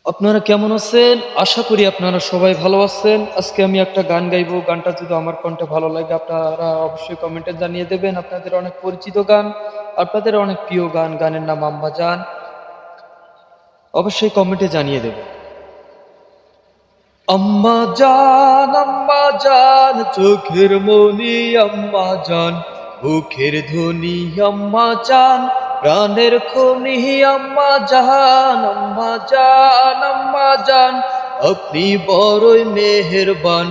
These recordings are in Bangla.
আপনারা কেমন আছেন? আশা করি আপনারা সবাই ভালো আছেন। আজকে আমি একটা গান গাইবো। গানটা যদি আমার কণ্ঠে ভালো লাগে আপনারা অবশ্যই কমেন্টে জানিয়ে দেবেন। আপনাদের অনেক পরিচিত গান, আপনাদের অনেক প্রিয় গান, গানের নাম আম্মা জান। অবশ্যই কমেন্টে জানিয়ে দেবেন। আম্মা জান চোখের মনি আম্মা জান, বুকের ধ্বনি আম্মা জান, প্রাণের খনি আম্মা জান, আম্মা জান, আম্মা জান। আপনি বড়ই মেহেরবান,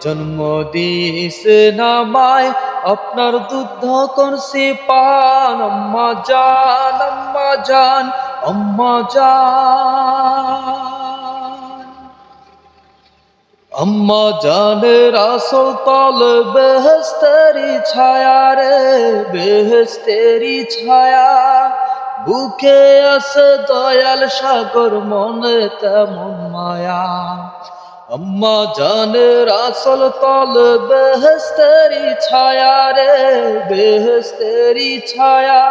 জন্ম দিয়েছেন আমায়, আপনার দুধ করছি পান। আম্মা জান, আম্মা জান, আম্মা জান। আম্মা জানের আসল তল বেহেশতেরি ছায়া রে, বেহেশতেরি ছায়া। বুকে আছে দয়াল সাগর, মনে তেমন মায়া। আম্মা জানের আসল তল বেহেশতেরি ছায়া রে, বেহেশতেরি ছায়া।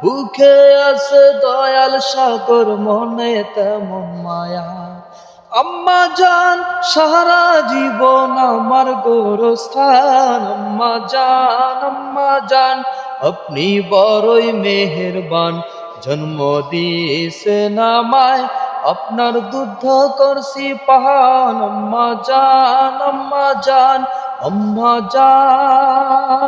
বুকে আছে দয়াল সাগর, মনে তেমন মায়া। আম্মা জান সারা জীবন আমার গোরস্থান। আম্মা জান, আম্মা জান, আপনি বড়ই মেহেরবান, জন্ম দিয়েছেন আমায়, আপনার দুধ করছি পান। আম্মা জান, আম্মা জান, আম্মা জান।